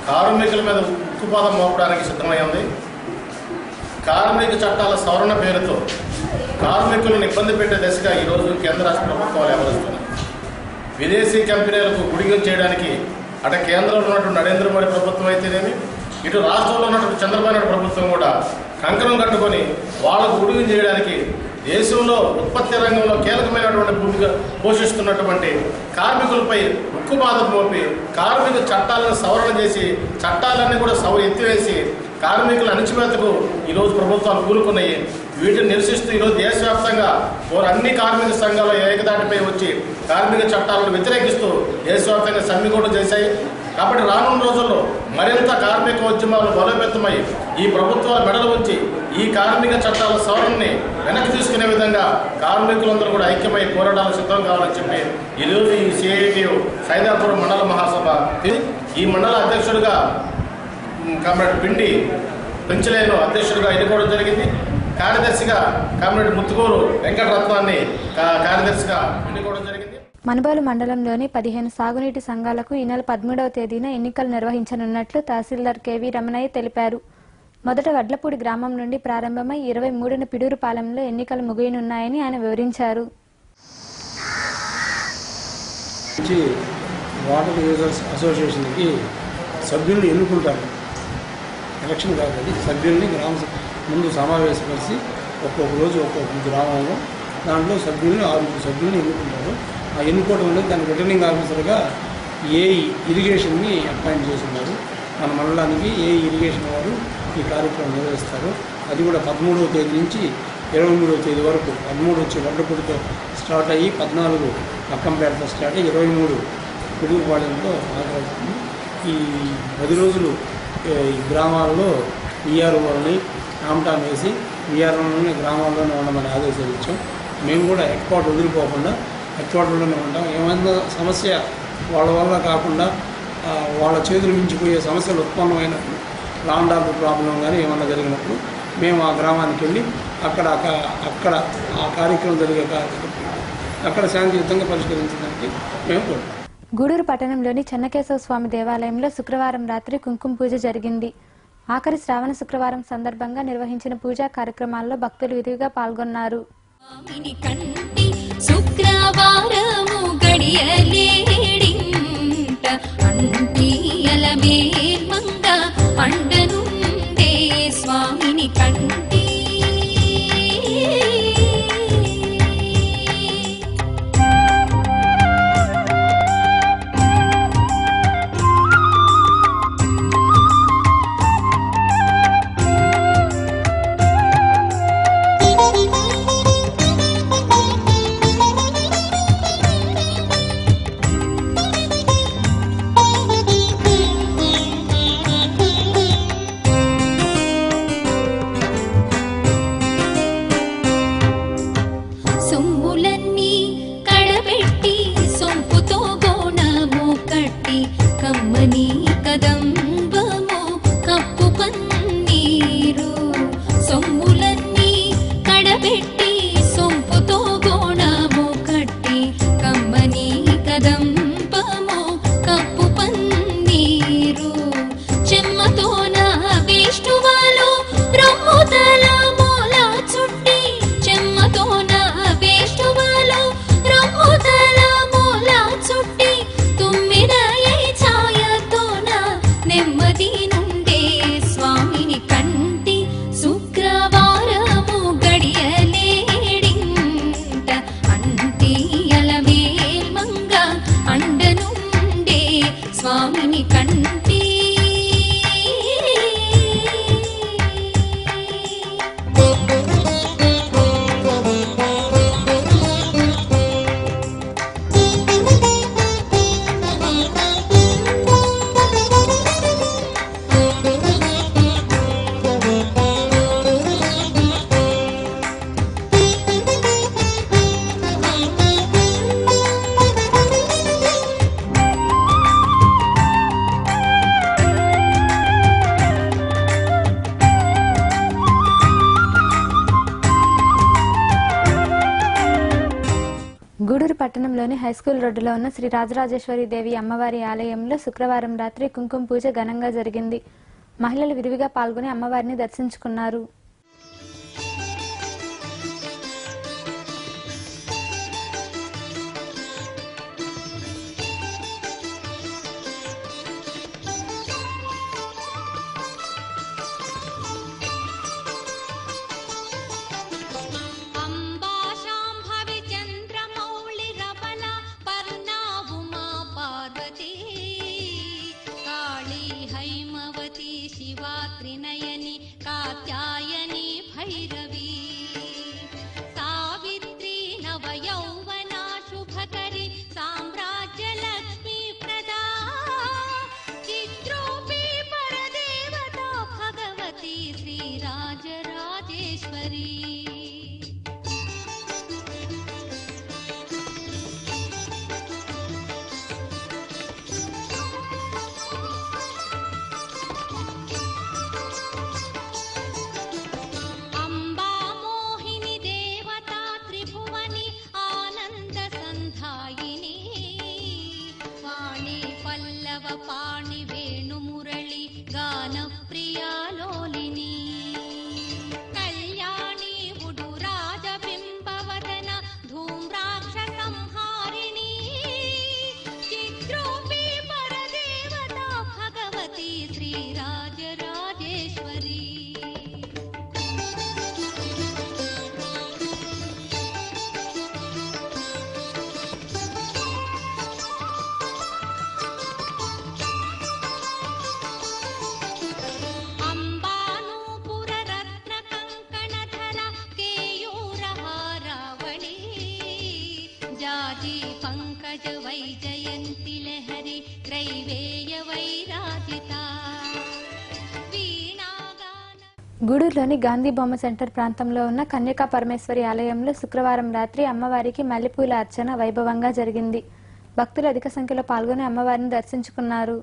కార్మికుల మీద ఉక్కుపాదం మోపడానికి సిద్ధమైంది. కార్మిక చట్టాల సవరణ పేరుతో కార్మికులను ఇబ్బంది పెట్టే దిశగా ఈరోజు కేంద్ర రాష్ట్ర ప్రభుత్వాలు వ్యవహరిస్తున్నాయి. విదేశీ కంపెనీలకు గుడిగం చేయడానికి అటు కేంద్రంలో ఉన్నటువంటి నరేంద్ర మోడీ ప్రభుత్వం అయితేనేమి, ఇటు రాష్ట్రంలో ఉన్నటువంటి చంద్రబాబు నాయుడు ప్రభుత్వం కూడా కంకణం కట్టుకొని వాళ్ళకు గుడిగం చేయడానికి దేశంలో ఉత్పత్తి రంగంలో కీలకమైనటువంటి భూమిక పోషిస్తున్నటువంటి కార్మికులపై ఉక్కుపాదం మోపి కార్మిక చట్టాలను సవరణ చేసి చట్టాలన్నీ కూడా ఎత్తివేసి కార్మికుల అణిచివేతకు ఈరోజు ప్రభుత్వాలు కూలుకున్నాయి. వీటిని నిరసిస్తూ ఈరోజు దేశవ్యాప్తంగా అన్ని కార్మిక సంఘాలు ఏకదాటిపై వచ్చి కార్మిక చట్టాలను వ్యతిరేకిస్తూ దేశవ్యాప్తంగా సమ్మె కూడా చేశాయి. కాబట్టి రానున్న రోజుల్లో మరింత కార్మిక ఉద్యమాలు బలోపేతమై ఈ ప్రభుత్వాల మెడలు ఉంచి ఈ కార్మిక చట్టాల సవరణని వెనక్కి తీసుకునే విధంగా కార్మికులందరూ కూడా ఐక్యమై పోరాటాలు సిద్ధం కావాలని చెప్పి ఈరోజు ఈ సిఐటియు సైదాపురం మండల మహాసభ ఈ మండల అధ్యక్షుడిగా కామ్రేడ్ పిండి పెంచలేను అధ్యక్షుడిగా ఎన్నుకోవడం జరిగింది. కార్యదర్శిగా కామ్రేడ్ ముత్తుకూరు వెంకటరత్నాన్ని కార్యదర్శిగా ఎన్నుకోవడం జరిగింది. మనుబోలు మండలంలోని 15 సాగునీటి సంఘాలకు ఈ నెల 13వ తేదీన ఎన్నికలు నిర్వహించనున్నట్లు తహసీల్దార్ కెవి రమణయ్య తెలిపారు. మొదట వడ్లపూడి గ్రామం నుండి ప్రారంభమై 23న పిడూరుపాలెంలో ఎన్నికలు ముగియనున్నాయని ఆయన వివరించారు. వాటర్ యూజర్స్ అసోసియేషన్కి సభ్యులను ఎన్నుకుంటారు. ఎలక్షన్ కాదు, అది సభ్యుల్ని గ్రామ ముందు సమావేశపరిచి ఒక్కొక్క రోజు ఒక్కొక్క గ్రామంలో దాంట్లో సభ్యుల్ని 6 సభ్యుల్ని ఎన్నుకుంటారు. ఆ ఎన్నుకోవడం అనేది దాని రిటర్నింగ్ ఆఫీసర్గా ఇరిగేషన్ని అపాయింట్ చేస్తున్నారు. మన మండలానికి ఇరిగేషన్ వారు ఈ కార్యక్రమం నిర్వహిస్తారు. అది కూడా 13వ తేదీ నుంచి 23వ తేదీ వరకు. 13 వచ్చి వడ్లపూడితో స్టార్ట్ అయ్యి 14 అక్కంపేటతో స్టార్ట్ అయ్యి 23 పిడుగుపాలెంతో ఆఖరవుతుంది. ఈ 10 రోజులు ఈ గ్రామాల్లో ఈఆర్ఓని ఆమ్టాన్ వేసి ఈఆర్ఓని గ్రామాల్లోనే ఉండమని ఆదేశాలు ఇచ్చాం. మేము కూడా హెడ్ క్వార్టర్ వదిలిపోకుండా హెడ్ క్వార్టర్లోనే ఉంటాం. ఏమైనా సమస్య వాళ్ళ వల్ల కాకుండా వాళ్ళ చేతులు మించిపోయే సమస్యలు ఉత్పన్నమైనప్పుడు లాండ్ ఆర్డర్ ప్రాబ్లం కానీ ఏమన్నా జరిగినప్పుడు మేము ఆ గ్రామానికి వెళ్ళి అక్కడ ఆ కార్యక్రమం జరిగే అక్కడ శాంతియుతంగా పరిష్కరించడానికి మేము కోరుతాం. గూడూరు పట్టణంలోని చెన్నకేశవ స్వామి దేవాలయంలో శుక్రవారం రాత్రి కుంకుమ పూజ జరిగింది. ఆఖరి శ్రావణ శుక్రవారం సందర్భంగా నిర్వహించిన పూజా కార్యక్రమాల్లో భక్తులు విరివిగా పాల్గొన్నారు. శుక్రవారము గడియలేడింట అంటియల మేల్మంగ అండనుండే స్వామిని కంటి గూడూరు పట్టణంలోని హైస్కూల్ రోడ్డులో ఉన్న శ్రీ రాజరాజేశ్వరి దేవి అమ్మవారి ఆలయంలో శుక్రవారం రాత్రి కుంకుమ పూజ ఘనంగా జరిగింది. మహిళలు విరివిగా పాల్గొని అమ్మవారిని దర్శించుకున్నారు. शिवा त्रिनयनी कात्याय పాణి వేణు మురళి గాన ప్రియాలోలిని కళ్యాణి ఉడు రాజబింబవదన ధూమ్రాక్ష సంహారిణి చిత్రూపి పరదేవత భగవతి శ్రీరాజరాజేశ్వరి పంకజ వైజయంతి లహరి త్రైవేయ వైరాజిత. గూడూరులోని గాంధీ బొమ్మ సెంటర్ ప్రాంతంలో ఉన్న కన్యకా పరమేశ్వరి ఆలయంలో శుక్రవారం రాత్రి అమ్మవారికి మల్లెపూల అర్చన వైభవంగా జరిగింది. భక్తులు అధిక సంఖ్యలో పాల్గొని అమ్మవారిని దర్శించుకున్నారు.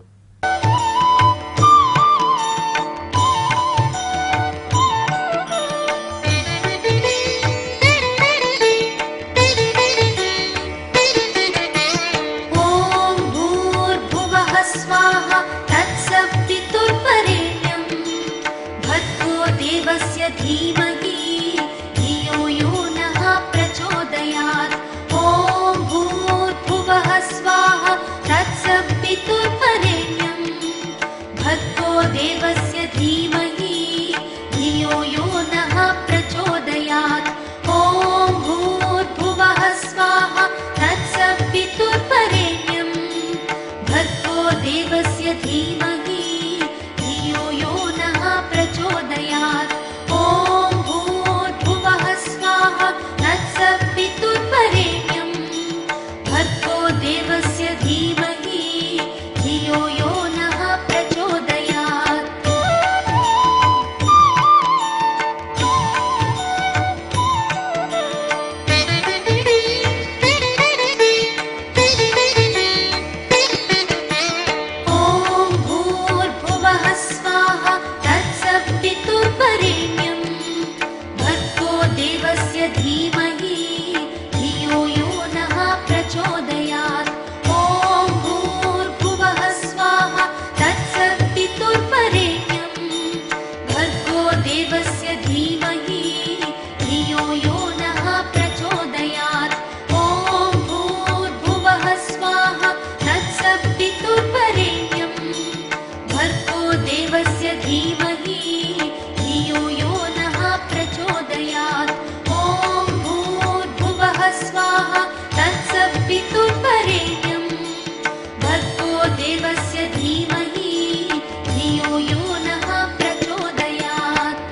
धीमहि धियो यो नः प्रचोदयात्. ॐ भूर्भुवः स्वाहा तत्सवितुर्वरेण्यं भर्गो देवस्य धीमहि धियो यो नः प्रचोदयात्. ॐ भूर्भुवः स्वाहा तत्सवितुर्वरेण्यं भर्गो देवस्य धीमहि धियो यो नः प्रचोदयात्.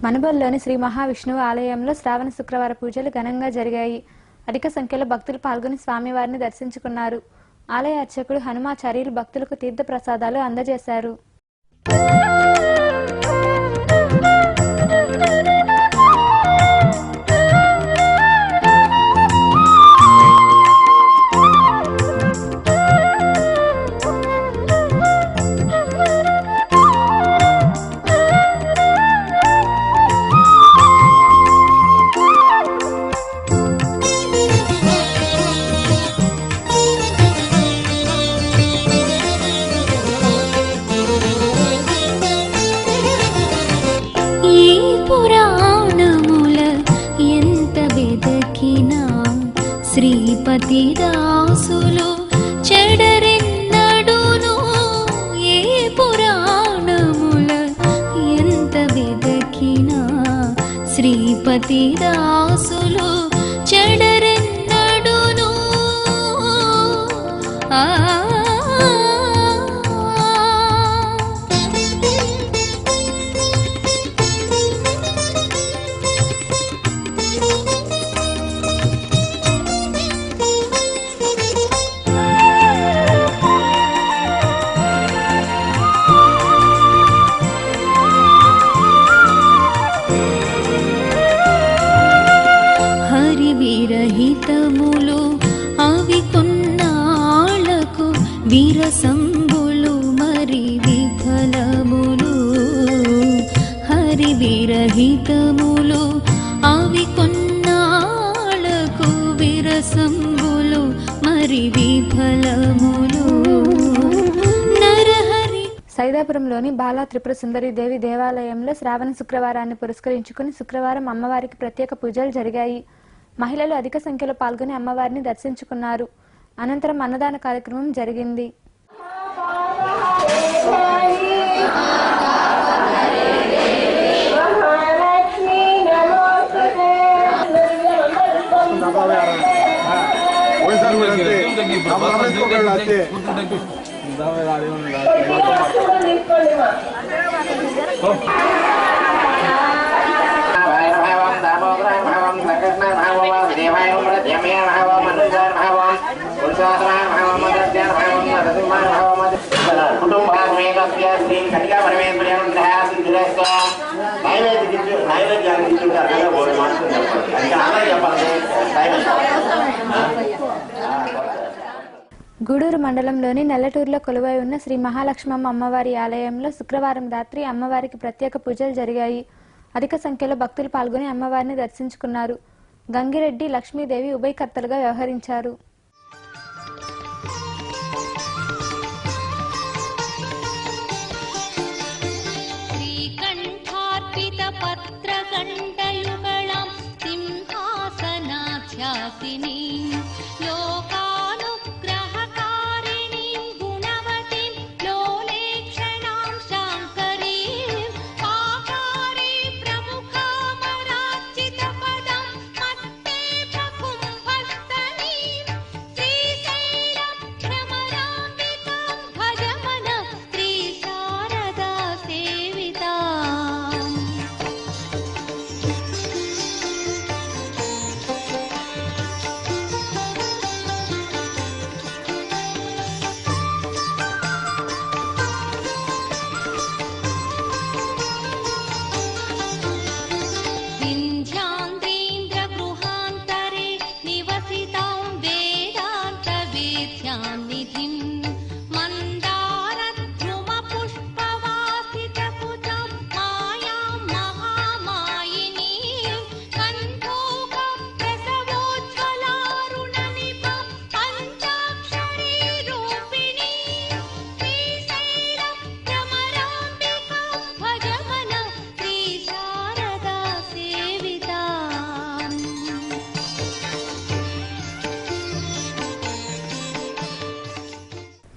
మనుబోలులోని శ్రీ మహావిష్ణువు ఆలయంలో శ్రావణ శుక్రవార పూజలు ఘనంగా జరిగాయి. అధిక సంఖ్యలో భక్తులు పాల్గొని స్వామివారిని దర్శించుకున్నారు. ఆలయ అర్చకుడు హనుమాచార్యులు భక్తులకు తీర్థ ప్రసాదాలు అందజేశారు. శ్రీపతి దాసులు చెడరెన్నడును ఏ పురాణముల ఎంత వెదకినా శ్రీపతి దాసులు చెడరెన్నడును విరహితములు అవి కొన్నాళ్లకు విరసంబులు మరి విఫలములు. హరి విరహితములు అవి కొన్నాళ్లకు విర వీరసంబులు మరి విఫలములు. నరహరి సైదాపురంలోని బాలా త్రిపుర సుందరి దేవి దేవాలయంలో శ్రావణ శుక్రవారాన్ని పురస్కరించుకుని శుక్రవారం అమ్మవారికి ప్రత్యేక పూజలు జరిగాయి. మహిళలు అధిక సంఖ్యలో పాల్గొని అమ్మవారిని దర్శించుకున్నారు. అనంతరం అన్నదాన కార్యక్రమం జరిగింది. గూడూరు మండలంలోని నెల్లటూరులో కొలువై ఉన్న శ్రీ మహాలక్ష్మమ్మ అమ్మవారి ఆలయంలో శుక్రవారం రాత్రి అమ్మవారికి ప్రత్యేక పూజలు జరిగాయి. అధిక సంఖ్యలో భక్తులు పాల్గొని అమ్మవారిని దర్శించుకున్నారు. గంగిరెడ్డి, లక్ష్మీదేవి ఉభయకర్తలుగా వ్యవహరించారు.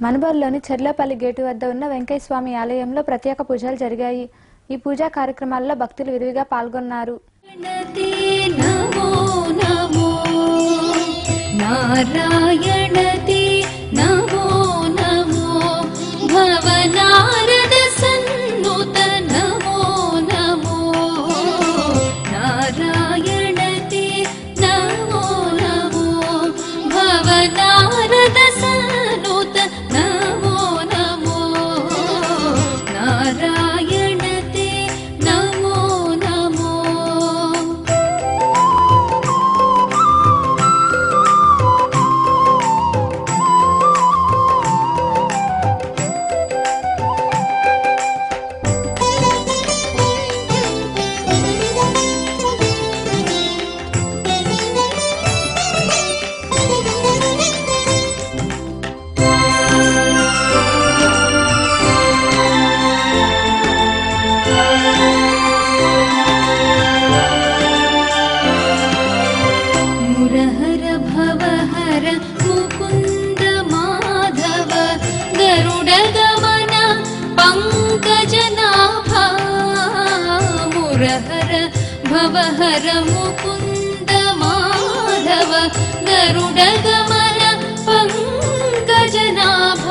మనుబోలులోని చెర్లపల్లి గేటు వద్ద ఉన్న వెంకయ్య స్వామి ఆలయంలో ప్రత్యేక పూజలు జరిగాయి. ఈ పూజా కార్యక్రమాల్లో భక్తులు విరివిగా పాల్గొన్నారు. నారాయణతే నమో నమో భవనారద సన్నుత నమో నమో నారాయణతే నమో నమో భవనారద సన్నుత నమో నమో నారాయణతే నమో నమో. మురహర భవహర ముకుంద మాధవ గరుడ గమన పంకజనాభ మురహర భవహర ముకుంద మాధవ గరుడ గమన పంకజనాభ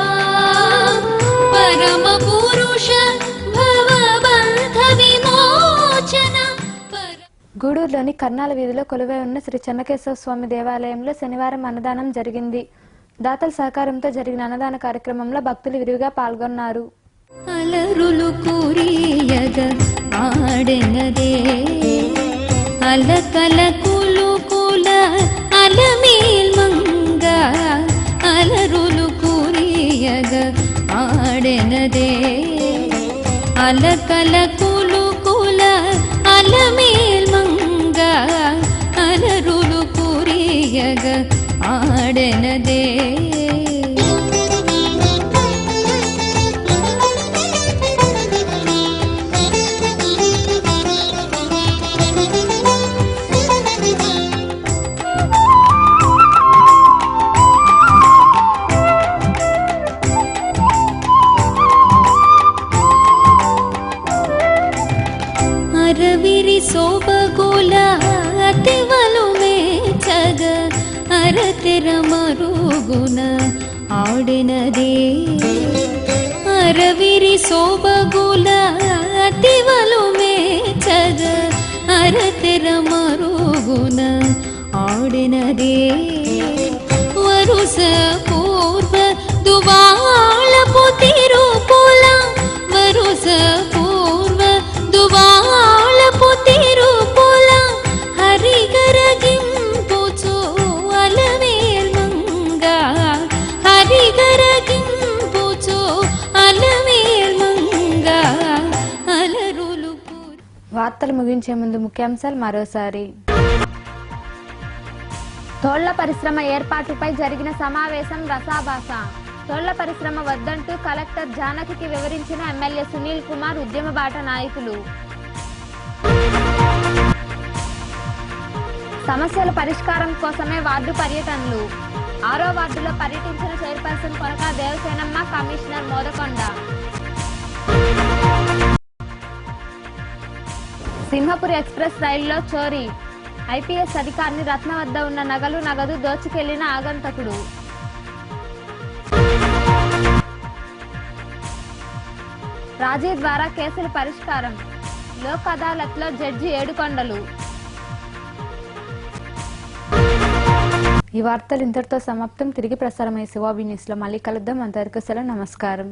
పరమ పురుష భవబంధ విమోచన. గూడూరులోని కర్నాల వీధిలో కొలువై ఉన్న శ్రీ చెన్నకేశవ స్వామి దేవాలయంలో శనివారం అన్నదానం జరిగింది. దాతల సహకారంతో జరిగిన అన్నదాన కార్యక్రమంలో భక్తులు విరివిగా పాల్గొన్నారు. అలరులు కురియగ ఆడెనదే అలకల కులుకుల అలమేల్ మంగ అలరులు కురియగ ఆడెనదే అలకల కులుకుల అలమేల్ మంగ అలరులు కురియగ ఆడెనదే ಅರವಿರಿ ಸೋಬಗೋಲ ಅತಿವಲು ಮೇಚಗ ಅರತೆರ ಮರುಗುಣ ಆಡಿನದೇ ಅರವಿರಿ ಸೋಬಗೋಲ ಅತಿವಲು ಮೇಚಗ ಅರತೆರ ಮರುಗುಣ ಆಡಿನದೇ ವರುಸ ಪೂರ್ವ ದುವಾಳಪು ತಿರುಪುಲ ವರುಸ ಪೂರ್ವ దువాళపు తిరుపుల హరిగరగింపుచు అలవేల్మంగా హరిగరగింపుచు అలవేల్మంగా అలరులు. వార్తలు ముగించే ముందు ముఖ్యాంశాలు మరోసారి. తోళ్ల పరిశ్రమ ఏర్పాటుపై జరిగిన సమావేశం రసాభాస. తోళ్ల పరిశ్రమ వద్దంటూ కలెక్టర్ జానకి వివరించిన ఎమ్మెల్యే సునీల్ కుమార్, ఉద్యమ బాట నాయకులు. సమస్యల పరిష్కారం కోసమే వార్డు పర్యటనలు. 6వ వార్డులో పర్యటించిన chairperson Konaka Devasenamma, commissioner Modakonda. Simhapuri express రైల్లో చోరీ. ఐపీఎస్ అధికారిని రత్న వద్ద ఉన్న నగదు దోచుకెళ్లిన ఆగంతకుడు. రాజీ ద్వారా కేసుల పరిష్కారం. లోక్ అదాలత్లో జడ్జి ఏడుకొండలు. ఈ వార్తలు ఇంతటితో సమాప్తం. తిరిగి ప్రసారమయ్యే శివాబి న్యూస్లో మళ్ళీ కలుద్దాం. అంతవరకు సెలవు. నమస్కారం.